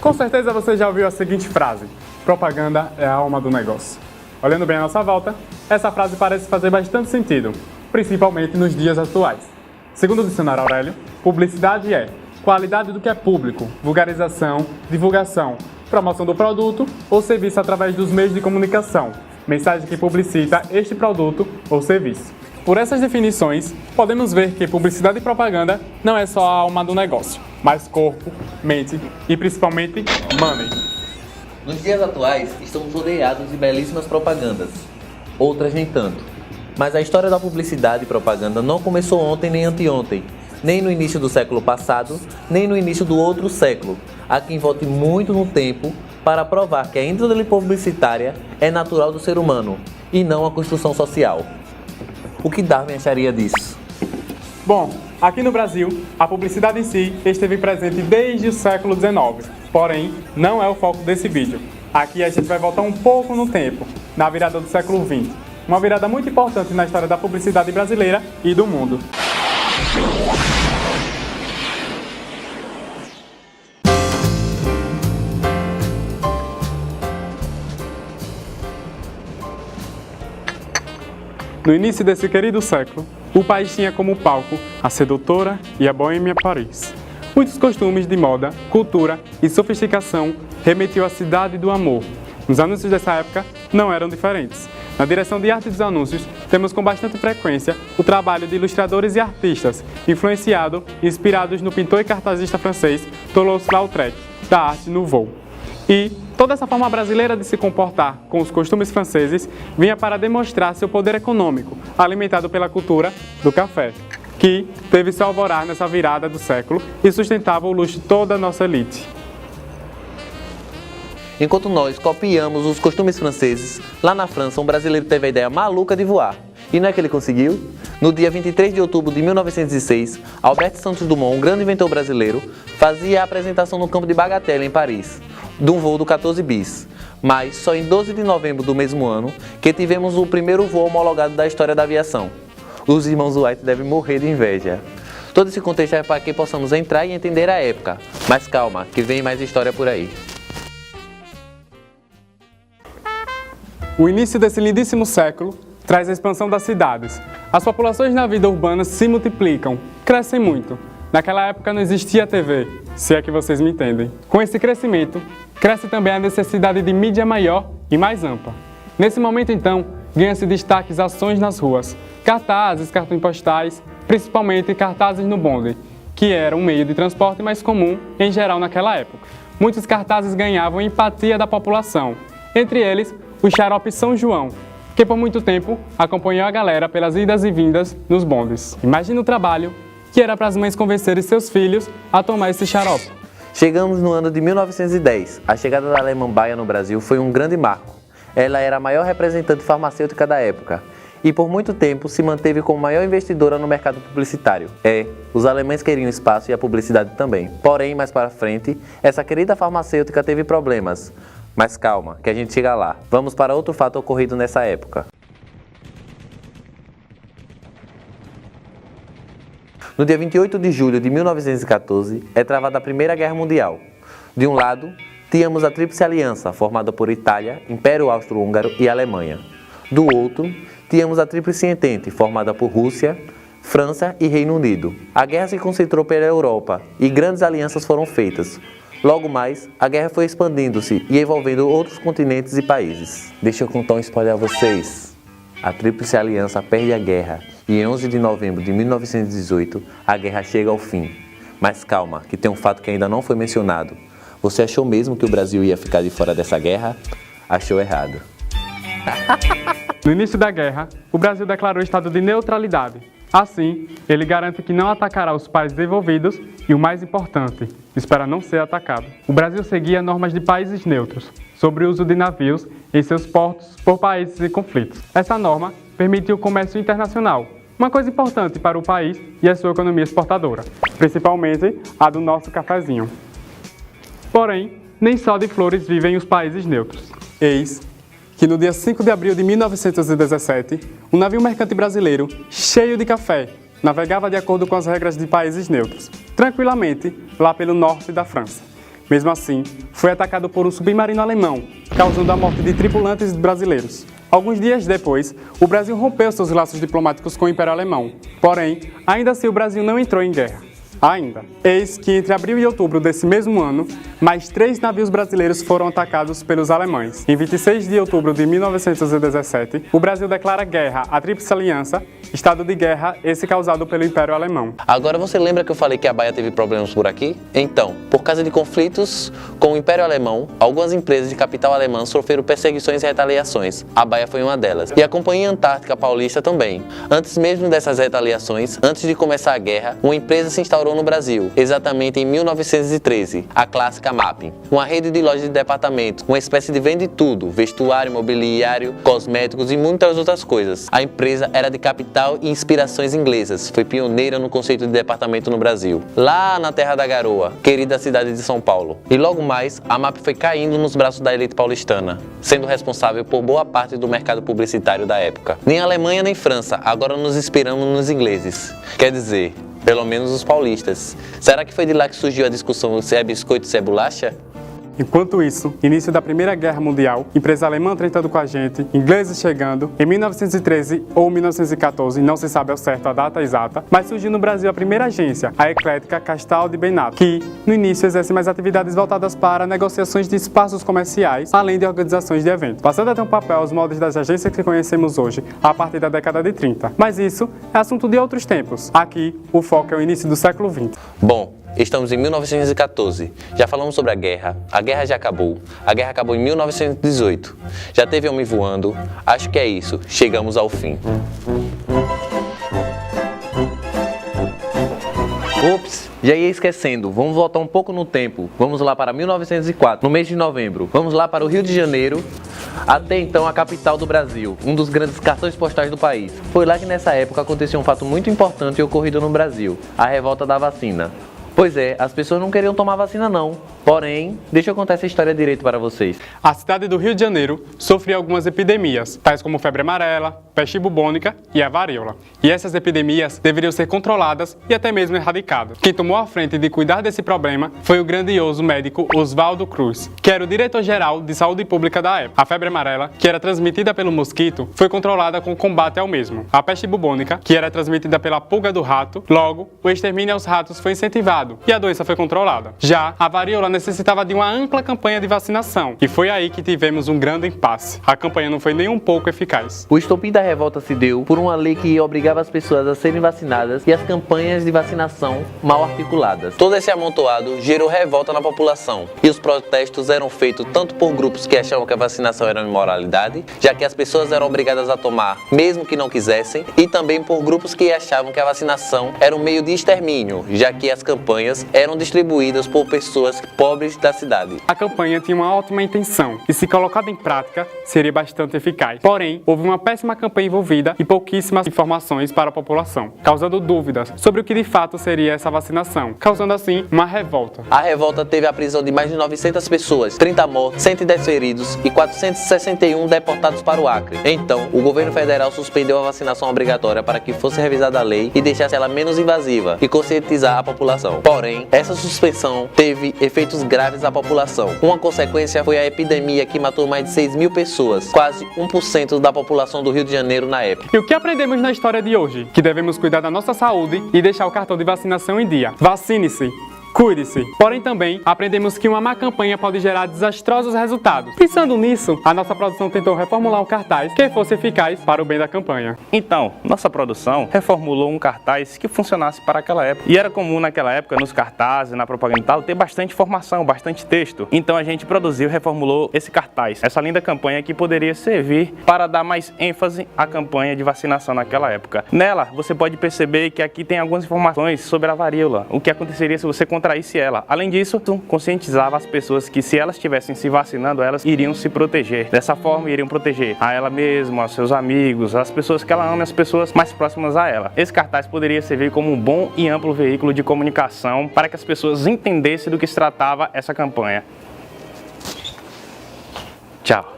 Com certeza você já ouviu a seguinte frase: propaganda é a alma do negócio. Olhando bem à nossa volta, essa frase parece fazer bastante sentido, principalmente nos dias atuais. Segundo o dicionário Aurélio, publicidade é qualidade do que é público, vulgarização, divulgação, promoção do produto ou serviço através dos meios de comunicação, mensagem que publicita este produto ou serviço. Por essas definições, podemos ver que publicidade e propaganda não é só a alma do negócio, mas corpo, mente e principalmente money. Nos dias atuais, estamos rodeados de belíssimas propagandas, outras nem tanto. Mas a história da publicidade e propaganda não começou ontem nem anteontem, nem no início do século passado, nem no início do outro século. Há quem volte muito no tempo para provar que a índole publicitária é natural do ser humano e não a construção social. O que Darwin acharia disso? Bom, aqui no Brasil, a publicidade em si esteve presente desde o século XIX, porém, não é o foco desse vídeo. Aqui a gente vai voltar um pouco no tempo, na virada do século XX, uma virada muito importante na história da publicidade brasileira e do mundo. No início desse querido século, o país tinha como palco a sedutora e a boêmia Paris. Muitos costumes de moda, cultura e sofisticação remetiam à cidade do amor. Os anúncios dessa época não eram diferentes. Na direção de arte dos anúncios, temos com bastante frequência o trabalho de ilustradores e artistas, influenciado e inspirados no pintor e cartazista francês Toulouse-Lautrec, da Arte Nouveau. E toda essa forma brasileira de se comportar com os costumes franceses vinha para demonstrar seu poder econômico, alimentado pela cultura do café, que teve seu alvorar nessa virada do século e sustentava o luxo de toda a nossa elite. Enquanto nós copiamos os costumes franceses, lá na França um brasileiro teve a ideia maluca de voar. E não é que ele conseguiu? No dia 23 de outubro de 1906, Albert Santos Dumont, um grande inventor brasileiro, fazia a apresentação no campo de Bagatelle, em Paris, de um voo do 14 bis. Mas só em 12 de novembro do mesmo ano que tivemos o primeiro voo homologado da história da aviação. Os irmãos Wright devem morrer de inveja. Todo esse contexto é para que possamos entrar e entender a época. Mas calma, que vem mais história por aí. O início desse lindíssimo século traz a expansão das cidades. As populações na vida urbana se multiplicam, crescem muito. Naquela época não existia TV, se é que vocês me entendem. Com esse crescimento, cresce também a necessidade de mídia maior e mais ampla. Nesse momento, então, ganha-se destaque ações nas ruas, cartazes, cartões postais, principalmente cartazes no bonde, que era um meio de transporte mais comum em geral naquela época. Muitos cartazes ganhavam empatia da população, entre eles o xarope São João, que por muito tempo acompanhou a galera pelas idas e vindas nos bondes. Imagina o trabalho que era para as mães convencerem seus filhos a tomar esse xarope. Chegamos no ano de 1910. A chegada da Alemã-Baia no Brasil foi um grande marco. Ela era a maior representante farmacêutica da época e por muito tempo se manteve como maior investidora no mercado publicitário. Os alemães queriam espaço e a publicidade também. Porém, mais para frente, essa querida farmacêutica teve problemas. Mas calma, que a gente chega lá. Vamos para outro fato ocorrido nessa época. No dia 28 de julho de 1914, é travada a Primeira Guerra Mundial. De um lado, tínhamos a Tríplice Aliança, formada por Itália, Império Austro-Húngaro e Alemanha. Do outro, tínhamos a Tríplice Entente, formada por Rússia, França e Reino Unido. A guerra se concentrou pela Europa e grandes alianças foram feitas. Logo mais, a guerra foi expandindo-se e envolvendo outros continentes e países. Deixa eu contar um spoiler a vocês. A Tríplice Aliança perde a guerra e em 11 de novembro de 1918, a guerra chega ao fim. Mas calma, que tem um fato que ainda não foi mencionado. Você achou mesmo que o Brasil ia ficar de fora dessa guerra? Achou errado. No início da guerra, o Brasil declarou estado de neutralidade. Assim, ele garante que não atacará os países envolvidos e, o mais importante, espera não ser atacado. O Brasil seguia normas de países neutros sobre o uso de navios em seus portos por países em conflitos. Essa norma permitiu o comércio internacional, uma coisa importante para o país e a sua economia exportadora, principalmente a do nosso cafezinho. Porém, nem só de flores vivem os países neutros. Eis que no dia 5 de abril de 1917, um navio mercante brasileiro, cheio de café, navegava de acordo com as regras de países neutros, tranquilamente lá pelo norte da França. Mesmo assim, foi atacado por um submarino alemão, causando a morte de tripulantes brasileiros. Alguns dias depois, o Brasil rompeu seus laços diplomáticos com o Império Alemão. Porém, ainda assim o Brasil não entrou em guerra. Ainda. Eis que entre abril e outubro desse mesmo ano, mais 3 navios brasileiros foram atacados pelos alemães. Em 26 de outubro de 1917, o Brasil declara guerra à Tríplice Aliança, estado de guerra esse causado pelo Império Alemão. Agora você lembra que eu falei que a Bahia teve problemas por aqui? Então, por causa de conflitos com o Império Alemão, algumas empresas de capital alemã sofreram perseguições e retaliações. A Bahia foi uma delas. E a Companhia Antártica Paulista também. Antes mesmo dessas retaliações, antes de começar a guerra, uma empresa se instaurou no Brasil, exatamente em 1913, a clássica MAP, uma rede de lojas de departamento, uma espécie de vende-tudo, vestuário, mobiliário, cosméticos e muitas outras coisas. A empresa era de capital e inspirações inglesas, foi pioneira no conceito de departamento no Brasil, lá na terra da garoa, querida cidade de São Paulo. E logo mais, a MAP foi caindo nos braços da elite paulistana, sendo responsável por boa parte do mercado publicitário da época. Nem Alemanha nem França, agora nos inspiramos nos ingleses. Quer dizer, pelo menos os paulistas. Será que foi de lá que surgiu a discussão se é biscoito ou se é bolacha? Enquanto isso, início da Primeira Guerra Mundial, empresa alemã tretando com a gente, ingleses chegando, em 1913 ou 1914, não se sabe ao certo a data exata, mas surgiu no Brasil a primeira agência, a Eclética Castal de Benato, que, no início, exerce mais atividades voltadas para negociações de espaços comerciais, além de organizações de eventos, passando a ter um papel aos moldes das agências que conhecemos hoje, a partir da década de 30. Mas isso é assunto de outros tempos. Aqui, o foco é o início do século XX. Bom, estamos em 1914, já falamos sobre a guerra já acabou, a guerra acabou em 1918, já teve homem voando, acho que é isso, chegamos ao fim. Ops, já ia esquecendo, vamos voltar um pouco no tempo, vamos lá para 1904, no mês de novembro, vamos lá para o Rio de Janeiro, até então a capital do Brasil, um dos grandes cartões postais do país. Foi lá que nessa época aconteceu um fato muito importante e ocorrido no Brasil, a revolta da vacina. Pois é, as pessoas não queriam tomar vacina não, porém, deixa eu contar essa história direito para vocês. A cidade do Rio de Janeiro sofria algumas epidemias, tais como febre amarela, peste bubônica e a varíola. E essas epidemias deveriam ser controladas e até mesmo erradicadas. Quem tomou a frente de cuidar desse problema foi o grandioso médico Oswaldo Cruz, que era o diretor-geral de saúde pública da época. A febre amarela, que era transmitida pelo mosquito, foi controlada com combate ao mesmo. A peste bubônica, que era transmitida pela pulga do rato, logo, o extermínio aos ratos foi incentivado e a doença foi controlada. Já a varíola necessitava de uma ampla campanha de vacinação, e foi aí que tivemos um grande impasse. A campanha não foi nem um pouco eficaz. O estopim da revolta se deu por uma lei que obrigava as pessoas a serem vacinadas e as campanhas de vacinação mal articuladas. Todo esse amontoado gerou revolta na população, e os protestos eram feitos tanto por grupos que achavam que a vacinação era uma imoralidade, já que as pessoas eram obrigadas a tomar, mesmo que não quisessem, e também por grupos que achavam que a vacinação era um meio de extermínio, já que as campanhas eram distribuídas por pessoas pobres da cidade. A campanha tinha uma ótima intenção e, se colocada em prática, seria bastante eficaz. Porém, houve uma péssima campanha envolvida e pouquíssimas informações para a população, causando dúvidas sobre o que de fato seria essa vacinação, causando assim uma revolta. A revolta teve a prisão de mais de 900 pessoas, 30 mortos, 110 feridos e 461 deportados para o Acre. Então, o governo federal suspendeu a vacinação obrigatória para que fosse revisada a lei e deixasse ela menos invasiva e conscientizar a população. Porém, essa suspensão teve efeitos graves à população. Uma consequência foi a epidemia que matou mais de 6 mil pessoas, quase 1% da população do Rio de Janeiro na época. E o que aprendemos na história de hoje? Que devemos cuidar da nossa saúde e deixar o cartão de vacinação em dia. Vacine-se! Cuide-se. Porém, também aprendemos que uma má campanha pode gerar desastrosos resultados. Pensando nisso, a nossa produção tentou reformular um cartaz que fosse eficaz para o bem da campanha. Então, nossa produção reformulou um cartaz que funcionasse para aquela época. E era comum naquela época, nos cartazes, na propaganda e tal, ter bastante informação, bastante texto. Então a gente produziu e reformulou esse cartaz, essa linda campanha que poderia servir para dar mais ênfase à campanha de vacinação naquela época. Nela, você pode perceber que aqui tem algumas informações sobre a varíola, o que aconteceria se você contraísse ela. Além disso, conscientizava as pessoas que se elas estivessem se vacinando, elas iriam se proteger. Dessa forma, iriam proteger a ela mesma, aos seus amigos, as pessoas que ela ama e as pessoas mais próximas a ela. Esse cartaz poderia servir como um bom e amplo veículo de comunicação para que as pessoas entendessem do que se tratava essa campanha. Tchau.